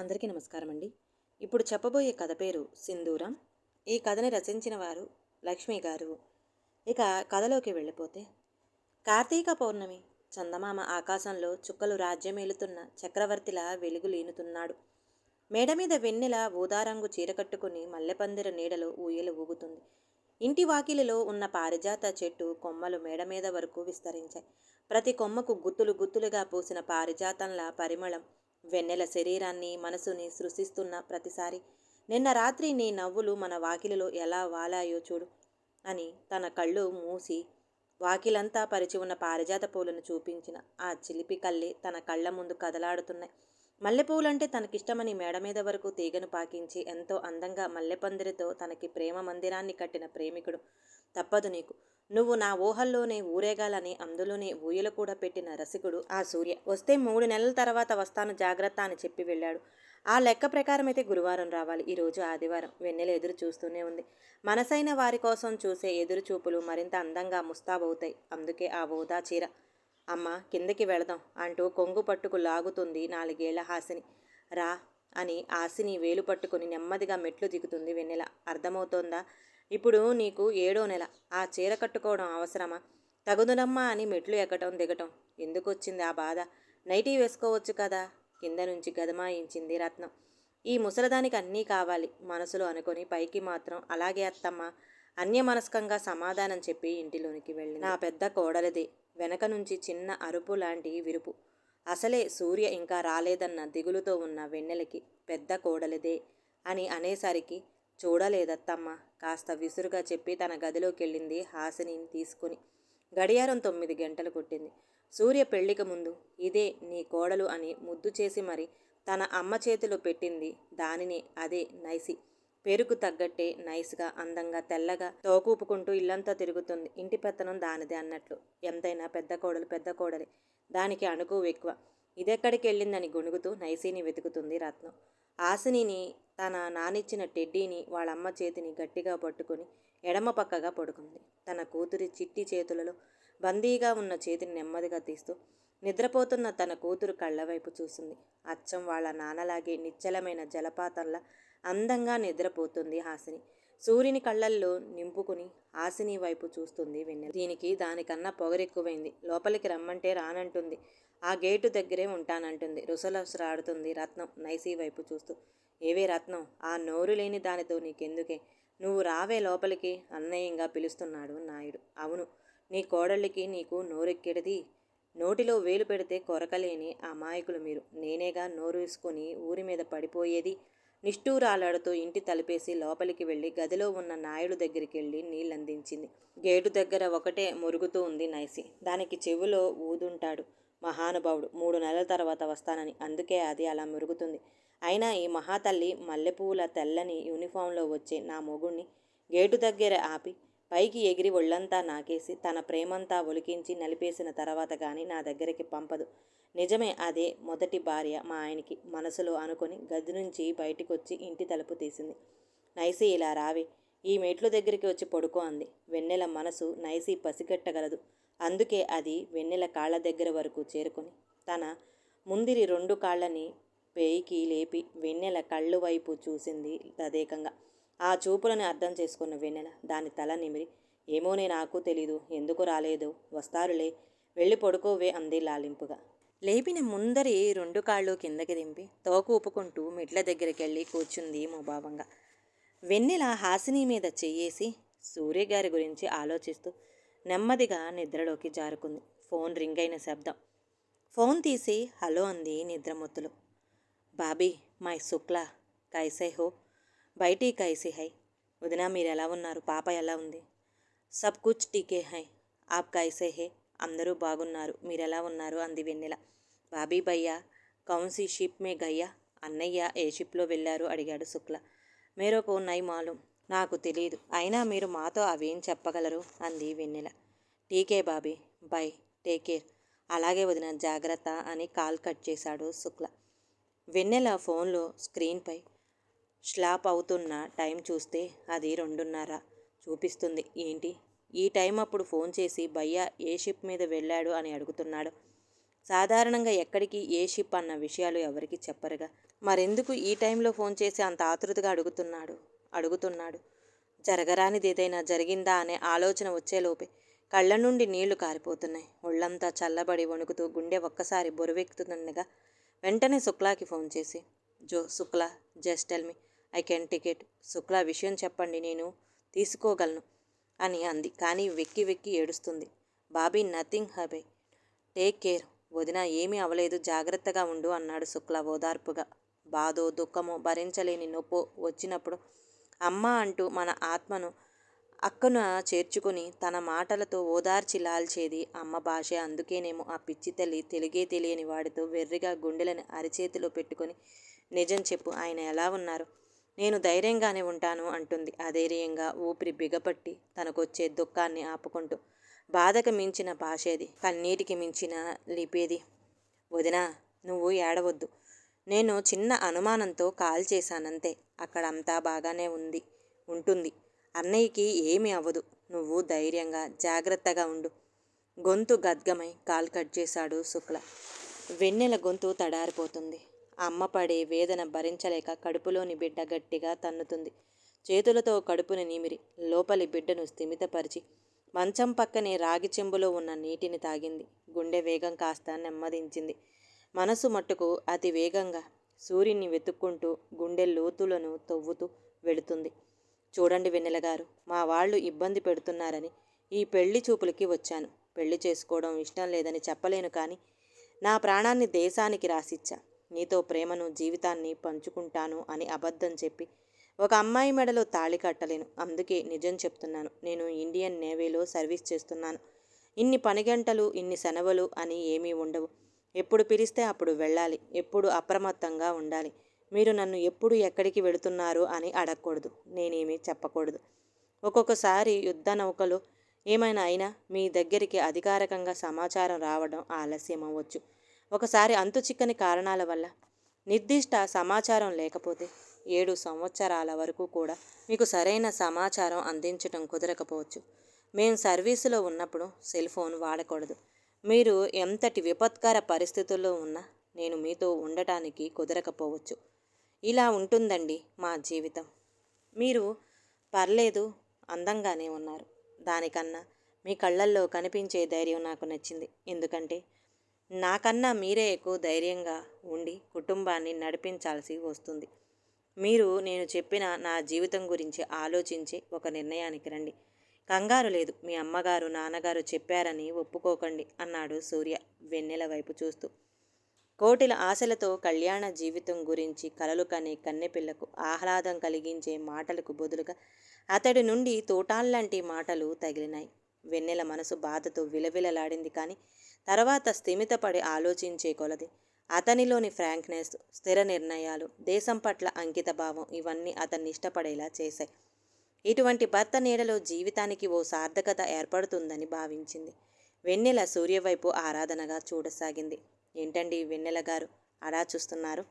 అందరికీ నమస్కారం అండి. ఇప్పుడు చెప్పబోయే కథ పేరు సింధూరం. ఈ కథని రచించిన వారు లక్ష్మి గారు. ఇక కథలోకి వెళ్ళిపోతే, కార్తీక పౌర్ణమి చందమామ ఆకాశంలో చుక్కలు రాజ్యమేలుతున్న చక్రవర్తిలా వెలుగులీనుతున్నాడు. మేడ మీద వెన్నెల ఊదారంగు చీర కట్టుకుని మల్లెపందిర నీడలో ఊయలు ఊగుతుంది. ఇంటి వాకిలిలో ఉన్న పారిజాత చెట్టు కొమ్మలు మేడ మీద వరకు విస్తరించాయి. ప్రతి కొమ్మకు గుత్తులు గుత్తులుగా పూసిన పారిజాతంలా పరిమళం వెన్నెల శరీరాన్ని మనసుని సృష్టిస్తున్న ప్రతిసారి, నిన్న రాత్రి నీ నవ్వులు మన వాకిలిలో ఎలా వాలాయో చూడు అని తన కళ్ళు మూసి వాకిలంతా పరిచి ఉన్న పారిజాత పూలను చూపించిన ఆ చిలిపి కళ్ళే తన కళ్ళ ముందు కదలాడుతున్నాయి. మల్లెపూలంటే తనకిష్టమని మేడ మీద వరకు తీగను పాకించి ఎంతో అందంగా మల్లెపందిరితో తనకి ప్రేమ మందిరాన్ని కట్టిన ప్రేమికుడు. తప్పదు నీకు, నువ్వు నా ఊహల్లోనే ఊరేగాలని అందులోనే ఊయల కూడా పెట్టిన రసికుడు ఆ సూర్య. వస్తే 3 నెలల తర్వాత వస్తాను జాగ్రత్త అని చెప్పి వెళ్ళాడు. ఆ లెక్క ప్రకారం అయితే గురువారం రావాలి. ఈరోజు ఆదివారం. వెన్నెల ఎదురు చూస్తూనే ఉంది. మనసైన వారి కోసం చూసే ఎదురు చూపులు మరింత అందంగా ముస్తాబవుతాయి. అందుకే ఆ ఊదా చీర. అమ్మ, కిందకి వెళదాం అంటూ కొంగు పట్టుకు లాగుతుంది 4 ఏళ్ల హాసిని. రా అని హాసిని వేలు పట్టుకుని నెమ్మదిగా మెట్లు దిగుతుంది వెన్నెల. అర్థమవుతోందా? ఇప్పుడు నీకు 7వ నెల. ఆ చీర కట్టుకోవడం అవసరమా? తగుదునమ్మా అని మెట్లు ఎక్కటం దిగటం. ఎందుకొచ్చింది ఆ బాధ? నైటీ వేసుకోవచ్చు కదా కింద నుంచి గదమాయించింది రత్నం. ఈ ముసలదానికి అన్నీ కావాలి మనసులో అనుకొని పైకి మాత్రం అలాగే అత్తమ్మ అన్యమనస్కంగా సమాధానం చెప్పి ఇంటిలోనికి వెళ్ళింది. నా పెద్ద కోడలిది. వెనక నుంచి చిన్న అరుపు లాంటి విరుపు. అసలే సూర్య ఇంకా రాలేదన్న దిగులుతో ఉన్న వెన్నెలకి పెద్ద కోడలిదే అని అనేసరికి, చూడలేదత్తమ్మ కాస్త విసురుగా చెప్పి తన గదిలోకెళ్ళింది హాసినిని తీసుకుని. గడియారం 9 గంటలు కొట్టింది. సూర్య పెళ్లికి ముందు ఇదే నీ కోడలు అని ముద్దు చేసి మరి తన అమ్మ చేతిలో పెట్టింది దానినే. అదే నైసి. పేరుకు తగ్గట్టే నైస్గా, అందంగా, తెల్లగా తోకూపుకుంటూ ఇల్లంతా తిరుగుతుంది. ఇంటి పెత్తనం దానిదే అన్నట్లు. ఎంతైనా పెద్ద కోడలు పెద్ద కోడలే. దానికి అణుకువ ఎక్కువ. ఇదెక్కడికి వెళ్ళిందని గొణుగుతూ నైసీని వెతుకుతుంది రత్నం. హాసినిని తన నానిచ్చిన టెడ్డీని వాళ్ళమ్మ చేతిని గట్టిగా పట్టుకుని ఎడమ పక్కగా పడుకుంది. తన కూతురి చిట్టి చేతులలో బందీగా ఉన్న చేతిని నెమ్మదిగా తీస్తూ నిద్రపోతున్న తన కూతురు కళ్ళవైపు చూసింది. అచ్చం వాళ్ళ నాన్నలాగే నిశ్చలమైన జలపాతంలా అందంగా నిద్రపోతుంది హాసిని. సూర్యుని కళ్ళల్లో నింపుకుని హాసిని వైపు చూస్తుంది వెన్నెల. దీనికి దానికన్నా పొగరెక్కువైంది. లోపలికి రమ్మంటే రానంటుంది. ఆ గేటు దగ్గరే ఉంటానంటుంది. రుసరుసలాడుతుంది రత్నం నైసీ వైపు చూస్తూ. ఏవే రత్నం, ఆ నోరు లేని దానితో నీకెందుకే? నువ్వు రావే లోపలికి అన్నయ్యంగా పిలుస్తున్నాడు నాయుడు. అవును, నీ కోడళ్ళకి నీకు నోరెక్కెడిది. నోటిలో వేలు పెడితే కొరకలేని అమాయకులు మీరు. నేనేగా నోరు వేసుకొని ఊరి మీద పడిపోయేది. నిష్ఠూరాలాడుతూ ఇంటి తలుపేసి లోపలికి వెళ్ళి గదిలో ఉన్న నాయుడు దగ్గరికి వెళ్ళి నీళ్ళందించింది. గేటు దగ్గర ఒకటే మురుగుతూ ఉంది నైసి. దానికి చెవిలో ఊదుంటాడు మహానుభావుడు 3 నెలల తర్వాత వస్తానని. అందుకే అది అలా మురుగుతుంది. అయినా ఈ మహాతల్లి మల్లెపూల తెల్లని యూనిఫాంలో వచ్చే నా మొగుణ్ణి గేటు దగ్గర ఆపి పైకి ఎగిరి ఒళ్ళంతా నాకేసి తన ప్రేమంతా ఒలికించి నలిపేసిన తర్వాత కానీ నా దగ్గరికి పంపదు. నిజమే, అదే మొదటి భార్య మా ఆయనకి మనసులో అనుకొని గది నుంచి బయటికొచ్చి ఇంటి తలుపు తీసింది. నైసి, ఇలా రావే, ఈ మెట్లు దగ్గరికి వచ్చి పడుకో అంది. వెన్నెల మనసు నైసి పసిగట్టగలదు. అందుకే అది వెన్నెల కాళ్ళ దగ్గర వరకు చేరుకొని తన ముందిరి 2 కాళ్ళని పేయికి లేపి వెన్నెల కళ్ళు వైపు చూసింది తదేకంగా. ఆ చూపులను అర్థం చేసుకున్న వెన్నెల దాని తల నిమిరి, ఏమోనే నాకు తెలీదు, ఎందుకు రాలేదో, వస్తారులే, వెళ్ళి పడుకోవే అంది లాలింపుగా. లేపిన ముందరి 2 కాళ్ళు కిందకి దింపి తోక ఊపుకుంటూ మెట్ల దగ్గరికెళ్ళి కూర్చుంది ముభావంగా. వెన్నెల హాసిని మీద చెయ్యేసి సూర్యగారి గురించి ఆలోచిస్తూ నెమ్మదిగా నిద్రలోకి జారుకుంది. ఫోన్ రింగ్ అయిన శబ్దం. ఫోన్ తీసి హలో అంది నిద్రమొత్తులో. బాబీ, మై శుక్లా, కైసే హో? బయటి కైసే హై? వదినా, మీరు ఎలా ఉన్నారు? పాప ఎలా ఉంది? సబ్ కుచ్ టీకే హై. ఆప్ కైసే హే? అందరూ బాగున్నారు. మీరెలా ఉన్నారు అంది వెన్నెల. బాబీ భయ్యా కౌన్సీ షిప్ మే గయ్యా? అన్నయ్య ఏ షిప్లో వెళ్ళారు అడిగాడు శుక్ల. మేరకు నై మాలూం. నాకు తెలీదు. అయినా మీరు మాతో అవేం చెప్పగలరు అంది వెన్నెల. టీకే బాబీ, బై, టేక్ కేర్. అలాగే వదిన, జాగ్రత్త అని కాల్ కట్ చేశాడు శుక్ల. వెన్నెల ఫోన్లో స్క్రీన్పై స్లాప్ అవుతున్న టైం చూస్తే అది 2:30 చూపిస్తుంది. ఏంటి ఈ టైం అప్పుడు ఫోన్ చేసి భయ్యా ఏ షిప్ మీద వెళ్ళాడు అని అడుగుతున్నాడు? సాధారణంగా ఎక్కడికి, ఏ షిప్ అన్న విషయాలు ఎవరికి చెప్పరుగా. మరెందుకు ఈ టైంలో ఫోన్ చేసి అంత ఆతృతగా అడుగుతున్నాడు. జరగరానిదేదైనా జరిగిందా అనే ఆలోచన వచ్చేలోపే కళ్ళ నుండి నీళ్లు కారిపోతున్నాయి. ఒళ్ళంతా చల్లబడి వణుకుతూ గుండె ఒక్కసారి బరువెక్కుతుండగా వెంటనే శుక్లాకి ఫోన్ చేసి, Shukla, just tell me, I can ticket. Shukla, విషయం చెప్పండి, నేను తీసుకోగలను అని అంది. కానీ వెక్కి వెక్కి ఏడుస్తుంది. బాబీ, నథింగ్ హబే, టేక్ కేర్. వదిన, ఏమీ అవలేదు, జాగ్రత్తగా ఉండు అన్నాడు శుక్ల ఓదార్పుగా. బాధో, దుఃఖమో, భరించలేని నొప్పో వచ్చినప్పుడు అమ్మ అంటూ మన ఆత్మను అక్కన చేర్చుకుని తన మాటలతో ఓదార్చి లాల్చేది అమ్మ భాషే. అందుకేనేమో ఆ పిచ్చి తల్లి తెలుగే తెలియని వాడితో వెర్రిగా గుండెలను అరిచేతిలో పెట్టుకొని, నిజం చెప్పు, ఆయన ఎలా ఉన్నారు? నేను ధైర్యంగానే ఉంటాను అంటుంది అధైర్యంగా, ఊపిరి బిగపట్టి తనకొచ్చే దుఃఖాన్ని ఆపుకుంటూ. బాధకు మించిన భాషేది, కన్నీటికి మించిన లిపేది. వదినా, నువ్వు ఏడవద్దు. నేను చిన్న అనుమానంతో కాల్ చేశానంతే. అక్కడంతా బాగానే ఉంటుంది. అన్నయ్యకి ఏమీ అవ్వదు. నువ్వు ధైర్యంగా, జాగ్రత్తగా ఉండు. గొంతు గద్గమై కాల్ కట్ చేశాడు శుక్ల. వెన్నెల గొంతు తడారిపోతుంది. అమ్మ పడే వేదన భరించలేక కడుపులోని బిడ్డ గట్టిగా తన్నుతుంది. చేతులతో కడుపుని నిమిరి లోపలి బిడ్డను స్థిమితపరిచి మంచం పక్కనే రాగి చెంబులో ఉన్న నీటిని తాగింది. గుండె వేగం కాస్త నెమ్మదించింది. మనసు మట్టుకు అతి వేగంగా సూర్యుని వెతుక్కుంటూ గుండె లోతులను తవ్వుతూ వెళుతుంది. చూడండి వెన్నెలగారు, మా వాళ్ళు ఇబ్బంది పెడుతున్నారని ఈ పెళ్లి చూపులకి వచ్చాను. పెళ్లి చేసుకోవడం ఇష్టం లేదని చెప్పలేను, కానీ నా ప్రాణాన్ని దేశానికి రాసిచ్చా. నీతో ప్రేమను, జీవితాన్ని పంచుకుంటాను అని అబద్ధం చెప్పి ఒక అమ్మాయి మెడలో తాళి కట్టలేను. అందుకే నిజం చెప్తున్నాను. నేను ఇండియన్ నేవీలో సర్వీస్ చేస్తున్నాను. ఇన్ని పని గంటలు, ఇన్ని సెలవులు అని ఏమీ ఉండవు. ఎప్పుడు పిలిస్తే అప్పుడు వెళ్ళాలి. ఎప్పుడు అప్రమత్తంగా ఉండాలి. మీరు నన్ను ఎప్పుడు ఎక్కడికి వెళుతున్నారు అని అడగకూడదు. నేనేమీ చెప్పకూడదు. ఒక్కొక్కసారి యుద్ధ నౌకలు ఏమైనా అయినా మీ దగ్గరికి అధికారికంగా సమాచారం రావడం ఆలస్యం అవ్వచ్చు. ఒకసారి అంతుచిక్కని కారణాల వల్ల నిర్దిష్ట సమాచారం లేకపోతే 7 సంవత్సరాల వరకు కూడా మీకు సరైన సమాచారం అందించడం కుదరకపోవచ్చు. మేం సర్వీసులో ఉన్నప్పుడు సెల్ ఫోన్ వాడకూడదు. మీరు ఎంతటి విపత్కర పరిస్థితుల్లో ఉన్నా నేను మీతో ఉండటానికి కుదరకపోవచ్చు. ఇలా ఉంటుందండి మా జీవితం. మీరు పర్లేదు, అందంగానే ఉన్నారు. దానికన్నా మీ కళ్ళల్లో కనిపించే ధైర్యం నాకు నచ్చింది. ఎందుకంటే నాకన్నా మీరే ఎక్కువ ధైర్యంగా ఉండి కుటుంబాన్ని నడిపించాల్సి వస్తుంది. మీరు నేను చెప్పిన నా జీవితం గురించి ఆలోచించి ఒక నిర్ణయానికి రండి. కంగారు లేదు. మీ అమ్మగారు, నాన్నగారు చెప్పారని ఒప్పుకోకండి అన్నాడు సూర్య వెన్నెల వైపు చూస్తూ. కోటిల ఆశలతో కళ్యాణ జీవితం గురించి కలలు కనే కన్నెపిల్లకు ఆహ్లాదం కలిగించే మాటలకు బదులుగా అతడి నుండి తోటాల్లాంటి మాటలు తగిలినాయి. వెన్నెల మనసు బాధతో విలవిలలాడింది. కానీ తర్వాత స్థిమితపడి ఆలోచించే కొలది అతనిలోని ఫ్రాంక్నెస్, స్థిర నిర్ణయాలు, దేశం పట్ల అంకిత భావం ఇవన్నీ అతన్ని ఇష్టపడేలా చేశాయి. ఇటువంటి భర్త నీడలో జీవితానికి ఓ సార్థకత ఏర్పడుతుందని భావించింది. వెన్నెల సూర్యవైపు ఆరాధనగా చూడసాగింది. ఏంటండి వెన్నెల గారు అలా చూస్తున్నారు?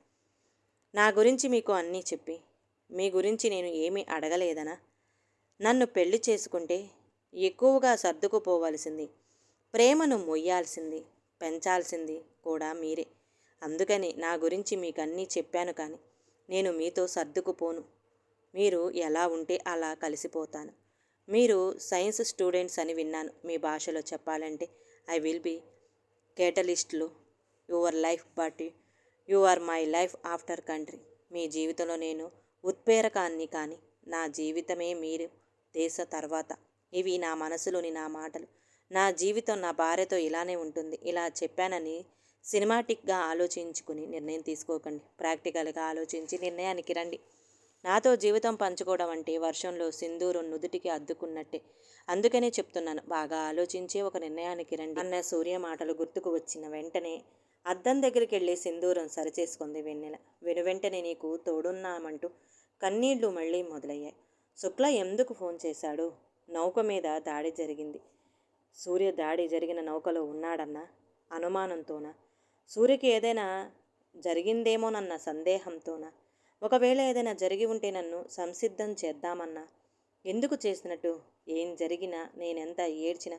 నా గురించి మీకు అన్నీ చెప్పి మీ గురించి నేను ఏమీ అడగలేదనా? నన్ను పెళ్లి చేసుకుంటే ఎక్కువగా సర్దుకుపోవలసింది, ప్రేమను మొయ్యాల్సింది, పెంచాల్సింది కూడా మీరే. అందుకని నా గురించి మీకు అన్నీ చెప్పాను. కానీ నేను మీతో సర్దుకుపోను. మీరు ఎలా ఉంటే అలా కలిసిపోతాను. మీరు సైన్స్ స్టూడెంట్స్ అని విన్నాను. మీ భాషలో చెప్పాలంటే ఐ విల్ బీ కేటలిస్ట్లు your life, but you are my life after country. మీ జీవితంలో నేను ఉత్ప్రేరకాన్ని, కానీ నా జీవితమే మీరు దేశ తర్వాత. ఇవి నా మనసులోని నా మాటలు. నా జీవితం నా భార్యతో ఇలానే ఉంటుంది. ఇలా చెప్పానని సినిమాటిక్గా ఆలోచించుకుని నిర్ణయం తీసుకోకండి. ప్రాక్టికల్గా ఆలోచించి నిర్ణయానికి రండి. నాతో జీవితం పంచుకోవడం అంటే వర్షంలో సింధూరం నుదుటికి అద్దుకున్నట్టే. అందుకనే చెప్తున్నాను, బాగా ఆలోచించి ఒక నిర్ణయానికి రండి అన్న సూర్య మాటలు గుర్తుకు వచ్చిన వెంటనే అద్దం దగ్గరికి వెళ్ళి సింధూరం సరిచేసుకుంది వెన్నెల. వెనువెంటనే నీకు తోడున్నామంటూ కన్నీళ్లు మళ్ళీ మొదలయ్యాయి. శుక్ల ఎందుకు ఫోన్ చేశాడు? నౌక మీద దాడి జరిగింది. సూర్య దాడి జరిగిన నౌకలో ఉన్నాడన్న అనుమానంతోనా? సూర్యకి ఏదైనా జరిగిందేమోనన్న సందేహంతోనా? ఒకవేళ ఏదైనా జరిగి ఉంటే నన్ను సంసిద్ధం చేద్దామన్నా? ఎందుకు చేసినట్టు? ఏం జరిగినా, నేనెంత ఏడ్చినా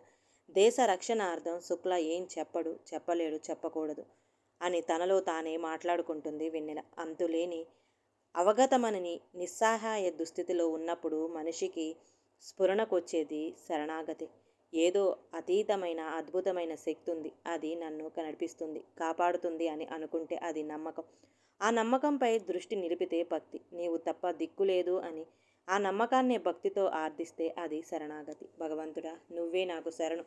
దేశ రక్షణార్థం శుక్ల ఏం చెప్పడు, చెప్పలేడు, చెప్పకూడదు అని తనలో తానే మాట్లాడుకుంటుంది వెన్నెల. అంతులేని అవగతమనని నిస్సహాయ దుస్థితిలో ఉన్నప్పుడు మనిషికి స్ఫురణకొచ్చేది శరణాగతి. ఏదో అతీతమైన అద్భుతమైన శక్తి ఉంది, అది నన్ను నడిపిస్తుంది, కాపాడుతుంది అని అనుకుంటే అది నమ్మకం. ఆ నమ్మకంపై దృష్టి నిలిపితే భక్తి. నీవు తప్ప దిక్కులేదు అని ఆ నమ్మకాన్నే భక్తితో ఆర్దిస్తే అది శరణాగతి. భగవంతుడా, నువ్వే నాకు శరణు.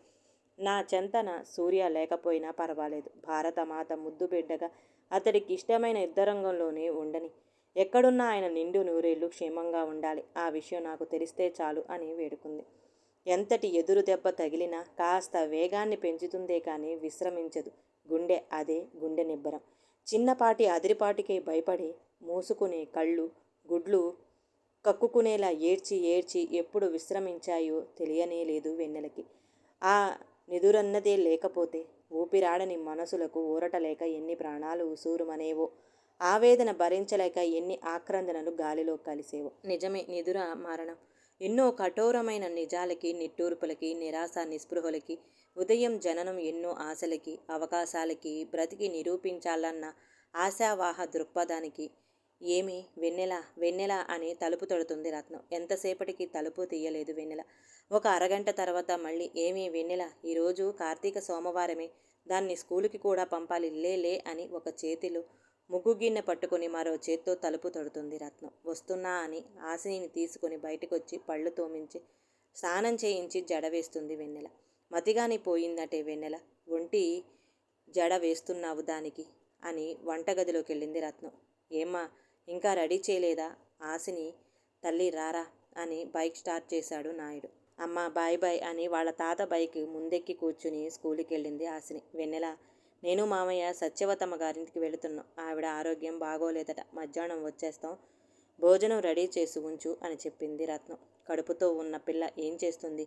నా చెంతన సూర్య లేకపోయినా పర్వాలేదు. భారతమాత ముద్దు బిడ్డగా అతడికి ఇష్టమైన యుద్ధరంగంలోనే ఉండని. ఎక్కడున్నా ఆయన నిండు నూరేళ్లు క్షేమంగా ఉండాలి. ఆ విషయం నాకు తెలిస్తే చాలు అని వేడుకుంది. ఎంతటి ఎదురు దెబ్బ తగిలినా కాస్త వేగాన్ని పెంచుతుందే కానీ విశ్రమించదు గుండె. అదే గుండె నిబ్బరం. చిన్నపాటి అదిరిపాటికే భయపడి మూసుకునే కళ్ళు, గుడ్లు కక్కుకునేలా ఏడ్చి ఏడ్చి ఎప్పుడు విశ్రమించాయో తెలియనే లేదు వెన్నెలకి. ఆ నిదురన్నదే లేకపోతే ఊపిరాడని మనసులకు ఊరట లేక ఎన్ని ప్రాణాలు ఉసూరుమనేవో, ఆవేదన భరించలేక ఎన్ని ఆక్రందనలు గాలిలో కలిసేవో. నిజమే, నిదుర మరణం. ఎన్నో కఠోరమైన నిజాలకి, నిట్టూర్పులకి, నిరాశ నిస్పృహలకి, ఉదయం జననం ఎన్నో ఆశలకి, అవకాశాలకి బ్రతికి నిరూపించాలన్న ఆశావాహ దృక్పథానికి. ఏమి వెన్నెల, వెన్నెల అని తలుపు తడుతుంది రత్నం. ఎంతసేపటికి తలుపు తీయలేదు వెన్నెల. ఒక అరగంట తర్వాత మళ్ళీ, ఏమీ వెన్నెల, ఈరోజు కార్తీక సోమవారమే, దాన్ని స్కూలుకి కూడా పంపాలి, లే అని ఒక చేతిలో ముగ్గు గిన్నె పట్టుకుని మరో చేత్తో తలుపు తడుతుంది రత్నం. వస్తున్నా అని ఆశిని తీసుకుని బయటకొచ్చి పళ్ళు తోమించి స్నానం చేయించి జడ వేస్తుంది వెన్నెల. మతిగాని పోయిందటే వెన్నెల. ఒంటి జడ వేస్తున్నావు దానికి అని వంటగదిలోకి వెళ్ళింది రత్నం. ఏమ్మా, ఇంకా రెడీ చేయలేదా? ఆశిని తల్లి రారా అని బైక్ స్టార్ట్ చేశాడు నాయుడు. అమ్మ బాయ్ బాయ్ అని వాళ్ళ తాత బైక్ ముందెక్కి కూర్చుని స్కూల్కి వెళ్ళింది ఆశిని. వెన్నెల, నేను మామయ్య సత్యవతమ్మ గారింటికి వెళుతున్నాం. ఆవిడ ఆరోగ్యం బాగోలేదట. మధ్యాహ్నం వచ్చేస్తాం. భోజనం రెడీ చేసి ఉంచు అని చెప్పింది రత్నం. కడుపుతో ఉన్న పిల్ల ఏం చేస్తుంది?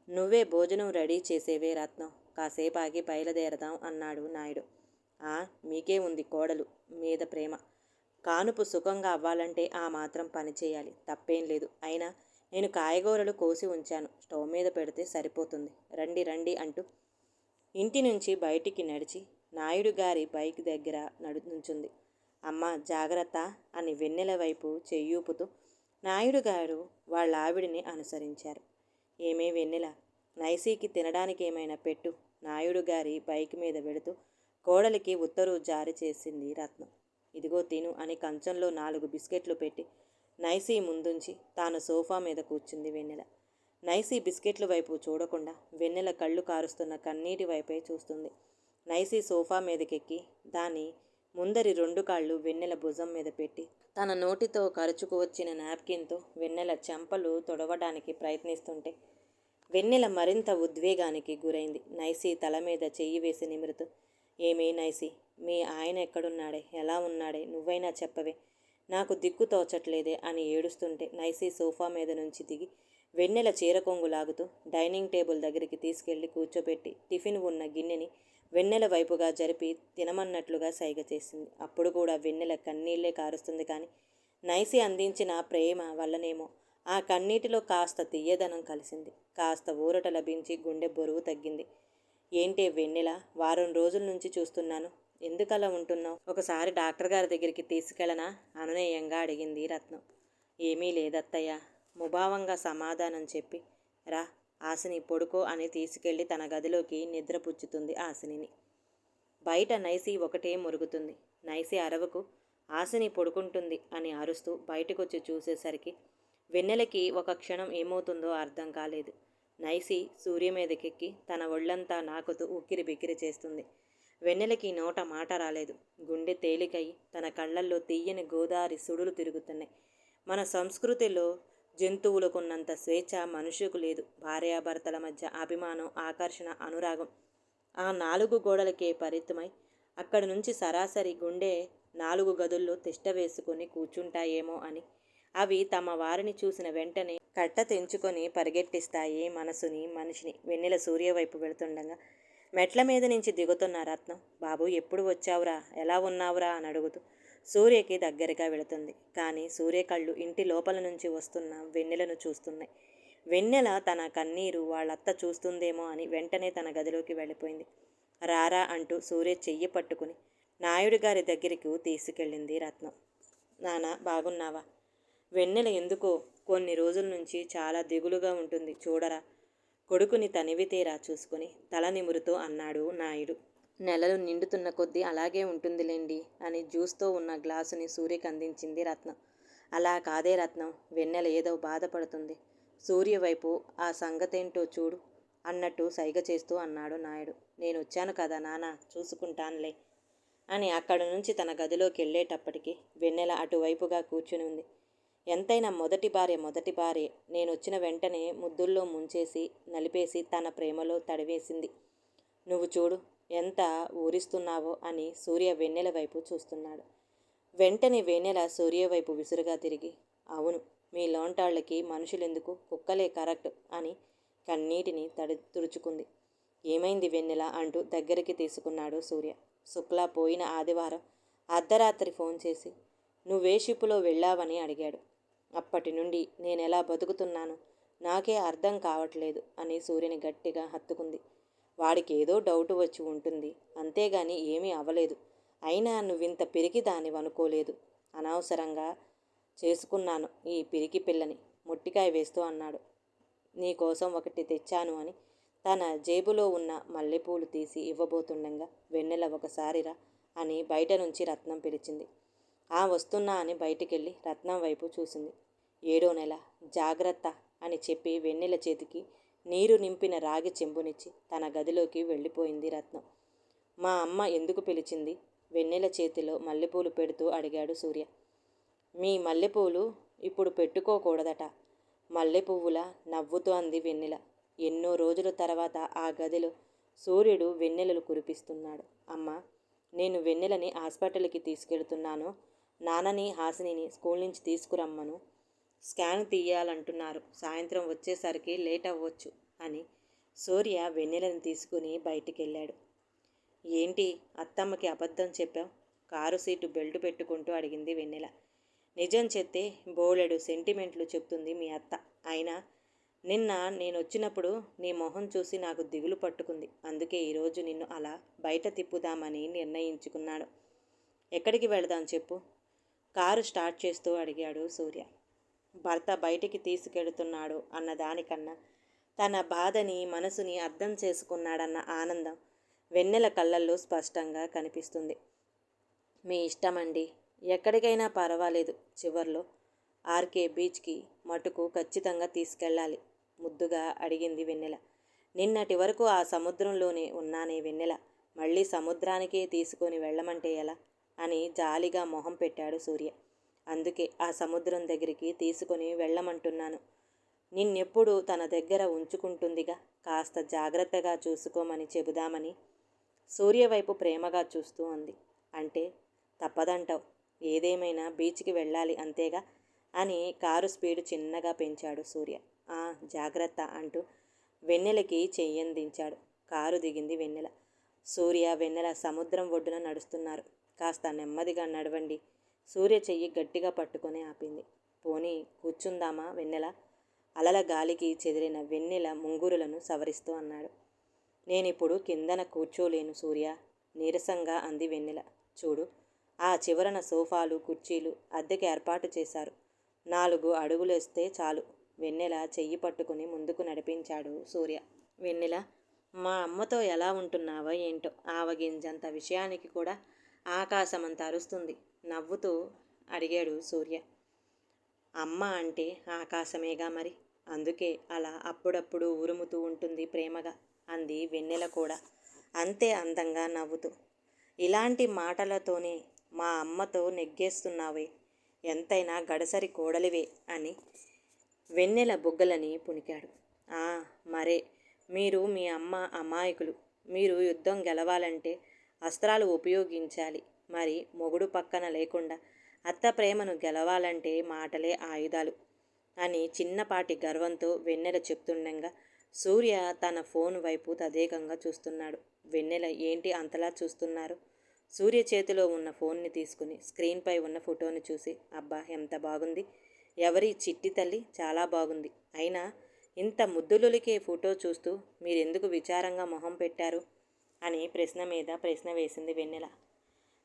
నువ్వే భోజనం రెడీ చేసేవే రత్నం. కాసేపు ఆగి బయలుదేరదాం అన్నాడు నాయుడు. మీకే ఉంది కోడలు మీద ప్రేమ. కానుపు సుఖంగా అవ్వాలంటే ఆ మాత్రం పని చేయాలి. తప్పేం లేదు. అయినా నేను కాయగూరలు కోసి ఉంచాను, స్టవ్ మీద పెడితే సరిపోతుంది. రండి రండి అంటూ ఇంటి నుంచి బయటికి నడిచి నాయుడు గారి బైక్ దగ్గర నుంచుంది. అమ్మ జాగ్రత్త అని వెన్నెల వైపు చెయ్యూపుతూ నాయుడు గారు వాళ్ళ ఆవిడిని అనుసరించారు. ఏమే వెన్నెల, నైసీకి తినడానికి ఏమైనా పెట్టు. నాయుడు గారి బైక్ మీద వెళుతూ కోడలికి ఉత్తర్వు జారీ చేసింది రత్నం. ఇదిగో తిను అని కంచంలో 4 బిస్కెట్లు పెట్టి నైసీ ముందుంచి తాను సోఫా మీద కూర్చుంది వెన్నెల. నైసీ బిస్కెట్ల వైపు చూడకుండా వెన్నెల కళ్ళు కారుస్తున్న కన్నీటి వైపే చూస్తుంది. నైసీ సోఫా మీదకెక్కి దాని ముందరి 2 కాళ్ళు వెన్నెల భుజం మీద పెట్టి తన నోటితో కరుచుకు వచ్చిన నాప్కిన్తో వెన్నెల చెంపలు తొడవడానికి ప్రయత్నిస్తుంటే వెన్నెల మరింత ఉద్వేగానికి గురైంది. నైసీ తల మీద చెయ్యి వేసి నిమురుతూ, ఏమీ నైసీ, మీ ఆయన ఎక్కడున్నాడే, ఎలా ఉన్నాడే, నువ్వైనా చెప్పవే, నాకు దిక్కు తోచట్లేదే అని ఏడుస్తుంటే నైసీ సోఫా మీద నుంచి దిగి వెన్నెల చీర కొంగు లాగుతూ డైనింగ్ టేబుల్ దగ్గరికి తీసుకెళ్లి కూర్చోబెట్టి టిఫిన్ ఉన్న గిన్నెని వెన్నెల వైపుగా జరిపి తినమన్నట్లుగా సైగ చేసింది. అప్పుడు కూడా వెన్నెల కన్నీళ్లే కారుస్తుంది. కానీ నైసీ అందించిన ప్రేమ వల్లనేమో ఆ కన్నీటిలో కాస్త తీయదనం కలిసింది. కాస్త ఊరట లభించి గుండె బరువు తగ్గింది. ఏంటే వెన్నెల, వారం రోజుల నుంచి చూస్తున్నాను, ఎందుకలా ఉంటున్నావు? ఒకసారి డాక్టర్ గారి దగ్గరికి తీసుకెళ్ళనా అనునయంగా అడిగింది రత్నం. ఏమీ లేదత్తయ్య, ముభావంగా సమాధానం చెప్పి రా ఆశని పొడుకో అని తీసుకెళ్లి తన గదిలోకి నిద్రపుచ్చుతుంది ఆశనిని. బయట నైసీ ఒకటే మురుగుతుంది. నైసీ అరవకు, ఆశని పడుకుంటుంది అని అరుస్తూ బయటకొచ్చి చూసేసరికి వెన్నెలకి ఒక క్షణం ఏమవుతుందో అర్థం కాలేదు. నైసీ సూర్య మీదకెక్కి తన ఒళ్ళంతా నాకుతూ ఉక్కిరి బిక్కిరి చేస్తుంది. వెన్నెలకి నోట మాట రాలేదు. గుండె తేలికయి తన కళ్ళల్లో తీయని గోదారి సుడులు తిరుగుతున్నాయి. మన సంస్కృతిలో జంతువులకున్నంత స్వేచ్ఛ మనుషులకు లేదు. భార్యాభర్తల మధ్య అభిమానం, ఆకర్షణ, అనురాగం ఆ 4 గోడలకే పరిమితమై అక్కడి నుంచి సరాసరి గుండె 4 గదుల్లో తిష్ట వేసుకొని కూర్చుంటాయేమో అని, అవి తమ వారిని చూసిన వెంటనే కట్ట తెంచుకొని పరిగెట్టిస్తాయి మనసుని, మనిషిని. వెన్నెల సూర్య వైపు వెళుతుండగా మెట్ల మీద నుంచి దిగుతున్న రత్నం, బాబు ఎప్పుడు వచ్చావురా, ఎలా ఉన్నావురా అని అడుగుతూ సూర్యకి దగ్గరగా వెళుతుంది. కానీ సూర్య కళ్ళు ఇంటి లోపల నుంచి వస్తున్న వెన్నెలను చూస్తున్నాయి. వెన్నెల తన కన్నీరు వాళ్ళత్త చూస్తుందేమో అని వెంటనే తన గదిలోకి వెళ్ళిపోయింది. రారా అంటూ సూర్య చెయ్యి పట్టుకుని నాయుడు గారి దగ్గరకు తీసుకెళ్ళింది రత్నం. నాన్న బాగున్నావా? వెన్నెల ఎందుకో కొన్ని రోజుల నుంచి చాలా దిగులుగా ఉంటుంది చూడరా. కొడుకుని తనివి తీరా చూసుకుని తల నిమురుతూ అన్నాడు నాయుడు. నెలలు నిండుతున్న కొద్దీ అలాగే ఉంటుందిలేండి అని జ్యూస్తో ఉన్న గ్లాసుని సూర్యకి అందించింది రత్నం. అలా కాదే రత్నం, వెన్నెల ఏదో బాధపడుతుంది. సూర్య వైపు ఆ సంగతేంటో చూడు అన్నట్టు సైగ చేస్తూ అన్నాడు నాయుడు. నేను వచ్చాను కదా నాన్న, చూసుకుంటానులే అని అక్కడి నుంచి తన గదిలోకి వెళ్ళేటప్పటికి వెన్నెల అటువైపుగా కూర్చుని ఉంది. ఎంతైనా మొదటి భార్య నేనొచ్చిన వెంటనే ముద్దుల్లో ముంచేసి నలిపేసి తన ప్రేమలో తడివేసింది. నువ్వు చూడు ఎంత ఊరిస్తున్నావో అని సూర్య వెన్నెల వైపు చూస్తున్నాడు. వెంటనే వెన్నెల సూర్య వైపు విసురుగా తిరిగి, అవును, మీ లోంటాళ్ళకి మనుషులెందుకు, కుక్కలే కరెక్ట్ అని కన్నీటిని తుడుచుకుంది. ఏమైంది వెన్నెల అంటూ దగ్గరికి తీసుకున్నాడు సూర్య. శుక్లా పోయిన ఆదివారం అర్ధరాత్రి ఫోన్ చేసి నువ్వే షిప్పులో వెళ్ళావని అడిగాడు. అప్పటి నుండి నేనెలా బతుకుతున్నాను నాకే అర్థం కావట్లేదు అని సూర్యని గట్టిగా హత్తుకుంది. వాడికి ఏదో డౌట్ వచ్చి ఉంటుంది, అంతేగాని ఏమీ అవ్వలేదు. అయినా నువ్వింత పిరికిదానివనుకోలేదు. అనవసరంగా చేసుకున్నాను ఈ పిరికి పిల్లని ముట్టికాయ వేస్తూ అన్నాడు. నీకోసం ఒకటి తెచ్చాను అని తన జేబులో ఉన్న మల్లెపూలు తీసి ఇవ్వబోతుండగా వెన్నెల ఒకసారిరా అని బయట నుంచి రత్నం పిలిచింది. వస్తున్నా అని బయటికెళ్ళి రత్నం వైపు చూసింది. 7వ నెల, జాగ్రత్త అని చెప్పి వెన్నెల చేతికి నీరు నింపిన రాగి చెంబునిచ్చి తన గదిలోకి వెళ్ళిపోయింది రత్నం. మా అమ్మ ఎందుకు పిలిచింది? వెన్నెల చేతిలో మల్లెపూలు పెడుతూ అడిగాడు సూర్య. మీ మల్లెపూలు ఇప్పుడు పెట్టుకోకూడదట, మల్లెపువ్వులా నవ్వుతూ అంది వెన్నెల. ఎన్నో రోజుల తర్వాత ఆ గదిలో సూర్యుడు వెన్నెలలు కురిపిస్తున్నాడు. అమ్మా, నేను వెన్నెలని హాస్పిటల్కి తీసుకెళ్తున్నాను. నాన్నని హాసినిని స్కూల్ నుంచి తీసుకురమ్మను. స్కాన్ తీయాలంటున్నారు. సాయంత్రం వచ్చేసరికి లేట్ అవ్వచ్చు అని సూర్య వెన్నెలని తీసుకుని బయటికెళ్ళాడు. ఏంటి అత్తమ్మకి అబద్ధం చెప్పావు? కారు సీటు బెల్ట్ పెట్టుకుంటూ అడిగింది వెన్నెల. నిజం చెప్తే బోలెడు సెంటిమెంట్లు చెప్తుంది మీ అత్త. అయినా నిన్న నేనొచ్చినప్పుడు నీ మొహం చూసి నాకు దిగులు పట్టుకుంది. అందుకే ఈరోజు నిన్ను అలా బయట తిప్పుదామని నిర్ణయించుకున్నాను. ఎక్కడికి వెళదాం చెప్పు? కారు స్టార్ట్ చేస్తూ అడిగాడు సూర్య. భర్త బయటికి తీసుకెడుతున్నాడు అన్నదానికన్నా తన బాధని మనసుని అర్థం చేసుకున్నాడన్న ఆనందం వెన్నెల కళ్ళల్లో స్పష్టంగా కనిపిస్తుంది. మీ ఇష్టమండి, ఎక్కడికైనా పర్వాలేదు, చివర్లో ఆర్కే బీచ్కి మటుకు ఖచ్చితంగా తీసుకెళ్ళాలి ముద్దుగా అడిగింది వెన్నెల. నిన్నటి వరకు ఆ సముద్రంలోనే ఉన్నానే వెన్నెల, మళ్ళీ సముద్రానికే తీసుకొని వెళ్ళమంటే ఎలా అని జాలిగా మొహం పెట్టాడు సూర్య. అందుకే ఆ సముద్రం దగ్గరికి తీసుకొని వెళ్ళమంటున్నాను. నిన్నెప్పుడు తన దగ్గర ఉంచుకుంటుందిగా, కాస్త జాగ్రత్తగా చూసుకోమని చెబుదామని సూర్య వైపు ప్రేమగా చూస్తూ అంది. అంటే తప్పదంటావు? ఏదేమైనా బీచ్కి వెళ్ళాలి అంతేగా అని కారు స్పీడు చిన్నగా పెంచాడు సూర్య. జాగ్రత్త అంటూ వెన్నెలకి చెయ్యందించాడు. కారు దిగింది వెన్నెల. సూర్య వెన్నెల సముద్రం ఒడ్డున నడుస్తున్నారు. కాస్త నెమ్మదిగా నడవండి. సూర్య చెయ్యి గట్టిగా పట్టుకొని ఆపింది. పోనీ కూర్చుందామా వెన్నెల? అలల గాలికి చెదిరిన వెన్నెల ముంగురులను సవరిస్తూ అన్నాడు. నేనిప్పుడు కిందన కూర్చోలేను సూర్య, నీరసంగా అంది వెన్నెల. చూడు, ఆ చివరన సోఫాలు కుర్చీలు అద్దెకి ఏర్పాటు చేశారు. 4 అడుగులేస్తే చాలు. వెన్నెల చెయ్యి పట్టుకుని ముందుకు నడిపించాడు సూర్య. వెన్నెల, మా అమ్మతో ఎలా ఉంటున్నావో ఏంటో, ఆవగింజంత విషయానికి కూడా ఆకాశమంత అరుస్తుంది నవ్వుతూ అడిగాడు సూర్య. అమ్మ అంటే ఆకాశమేగా మరి, అందుకే అలా అప్పుడప్పుడు ఉరుముతూ ఉంటుంది ప్రేమగా అంది వెన్నెల కూడా అంతే అందంగా నవ్వుతూ. ఇలాంటి మాటలతోనే మా అమ్మతో నెగ్గేస్తున్నావే, ఎంతైనా గడసరి కోడలివే అని వెన్నెల బుగ్గలని పుణికాడు. మరే, మీరు మీ అమ్మ అమాయకులు. మీరు యుద్ధం గెలవాలంటే అస్త్రాలు ఉపయోగించాలి. మరి మొగుడు పక్కన లేకుండా అత్త ప్రేమను గెలవాలంటే మాటలే ఆయుధాలు అని చిన్నపాటి గర్వంతో వెన్నెల చెప్తుండగా సూర్య తన ఫోన్ వైపు తదేకంగా చూస్తున్నాడు. వెన్నెల, ఏంటి అంతలా చూస్తున్నారు? సూర్య చేతిలో ఉన్న ఫోన్ని తీసుకుని స్క్రీన్పై ఉన్న ఫోటోని చూసి, అబ్బా ఎంత బాగుంది, ఎవరి చిట్టి తల్లి, చాలా బాగుంది. అయినా ఇంత ముద్దులొలికే ఫోటో చూస్తూ మీరెందుకు విచారంగా మొహం పెట్టారు అని ప్రశ్న మీద ప్రశ్న వేసింది వెన్నెల.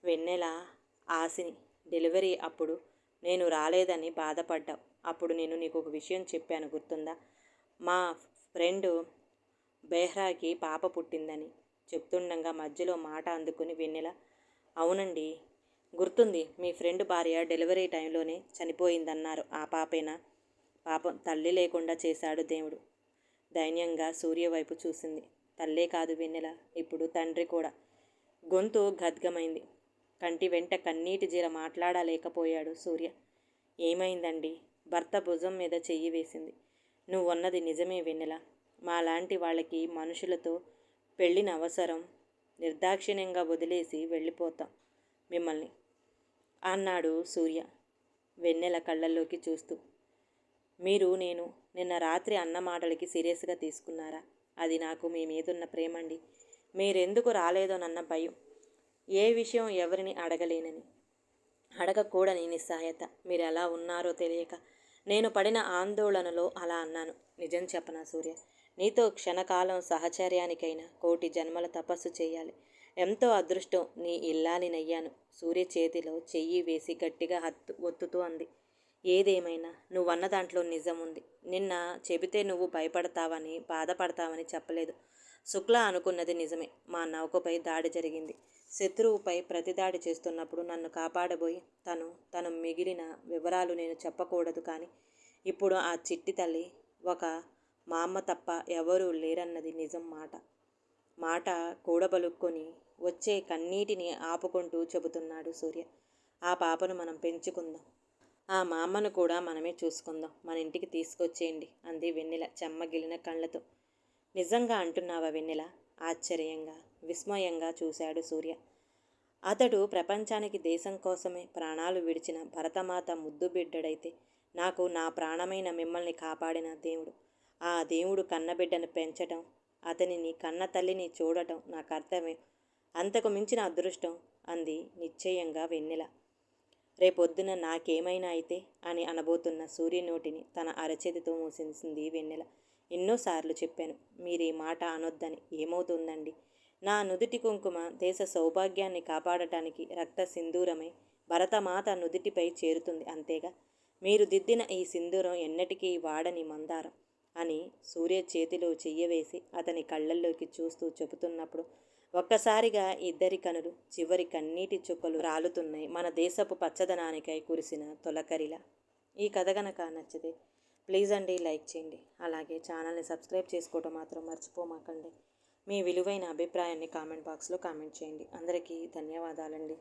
వెన్నెల ఆసిని, డెలివరీ అప్పుడు నేను రాలేదని బాధపడ్డావు. అప్పుడు నేను నీకు ఒక విషయం చెప్పాను గుర్తుందా? మా ఫ్రెండు బెహ్రాకి పాప పుట్టిందని చెప్తుండగా మధ్యలో మాట అందుకుని వెన్నెల, అవునండి గుర్తుంది, మీ ఫ్రెండ్ భార్య డెలివరీ టైంలోనే చనిపోయిందన్నారు. ఆ పాపేనా? పాపం తల్లి లేకుండా చేశాడు దేవుడు. దైన్యంగా సూర్య వైపు చూసింది. తల్లే కాదు వెన్నెల, ఇప్పుడు తండ్రి కూడా. గొంతు గద్గమైంది. కంటి వెంట కన్నీటి జీర మాట్లాడలేకపోయాడు సూర్య. ఏమైందండి? భర్త భుజం మీద చెయ్యి వేసింది. నువ్వన్నది నిజమే వెన్నెల. మాలాంటి వాళ్ళకి మనుషులతో పెళ్ళిన అవసరం, నిర్దాక్షిణ్యంగా వదిలేసి వెళ్ళిపోతాం మిమ్మల్ని అన్నాడు సూర్య వెన్నెల కళ్ళల్లోకి చూస్తూ. మీరు నేను నిన్న రాత్రి అన్న మాటలకి సీరియస్గా తీసుకున్నారా? అది నాకు మీ మీదున్న ప్రేమండి. మీరెందుకు రాలేదోనన్న భయం. ఏ విషయం ఎవరిని అడగలేనని, అడగకూడని నిస్సహాయత. మీరు ఎలా ఉన్నారో తెలియక నేను పడిన ఆందోళనలో అలా అన్నాను. నిజం చెప్పనా సూర్య, నీతో క్షణకాలం సహచర్యానికైనా కోటి జన్మల తపస్సు చేయాలి. ఎంతో అదృష్టం నీ ఇల్లాలినయ్యాను. సూర్య చేతిలో చెయ్యి వేసి గట్టిగా ఒత్తుతూ అంది. ఏదేమైనా నువ్వన్న దాంట్లో నిజం ఉంది. నిన్న చెబితే నువ్వు భయపడతావని, బాధపడతావని చెప్పలేదు. శుక్ల అనుకున్నది నిజమే. మా నౌకపై దాడి జరిగింది. శత్రువుపై ప్రతిదాడి చేస్తున్నప్పుడు నన్ను కాపాడబోయి తను మిగిలిన వివరాలు నేను చెప్పకూడదు. కానీ ఇప్పుడు ఆ చిట్టి తల్లి ఒక మా అమ్మ తప్ప ఎవరూ లేరన్నది నిజం. మాట కూడబలుక్కొని వచ్చే కన్నీటిని ఆపుకుంటూ చెబుతున్నాడు సూర్య. ఆ పాపను మనం పెంచుకుందాం. ఆ మా అమ్మను కూడా మనమే చూసుకుందాం. మన ఇంటికి తీసుకొచ్చేయండి అంది వెన్నెల చెమ్మగిలిన కళ్ళతో. నిజంగా అంటున్నావా వెన్నెల? ఆశ్చర్యంగా, విస్మయంగా చూశాడు సూర్య. అతడు ప్రపంచానికి దేశం కోసమే ప్రాణాలు విడిచిన భరతమాత ముద్దు బిడ్డడైతే, నాకు నా ప్రాణమైన మిమ్మల్ని కాపాడిన దేవుడు. ఆ దేవుడు కన్నబిడ్డను పెంచటం, అతనిని కన్న తల్లిని చూడటం నా కర్తవ్యం. అంతకు మించిన అదృష్టం అంది నిశ్చయంగా వెన్నెల. రేపొద్దున నాకేమైనా అయితే అని అనబోతున్న సూర్య నోటిని తన అరచేతితో మూసేసింది వెన్నెల. ఎన్నోసార్లు చెప్పాను మీరీ మాట అనొద్దని. ఏమవుతుందండి? నా నుదుటి కుంకుమ దేశ సౌభాగ్యాన్ని కాపాడటానికి రక్త సింధూరమై భరతమాత నుదుటిపై చేరుతుంది అంతేగా. మీరు దిద్దిన ఈ సింధూరం ఎన్నటికీ వాడని మందారం అని సూర్య చేతిలో చెయ్యవేసి అతని కళ్ళల్లోకి చూస్తూ చెబుతున్నప్పుడు ఒక్కసారిగా ఇద్దరి కనులు చివరి కన్నీటి చుక్కలు రాలుతున్నాయి. మన దేశపు పచ్చదనానికై కురిసిన తొలకరిలా. ఈ కథ గనక నచ్చితే ప్లీజ్ అండి లైక్ చేయండి. అలాగే ఛానల్ని సబ్స్క్రైబ్ చేసుకోవటం మాత్రం మర్చిపోమాకండి. మీ విలువైన అభిప్రాయాన్ని కామెంట్ బాక్స్లో కామెంట్ చేయండి. అందరికీ ధన్యవాదాలండి.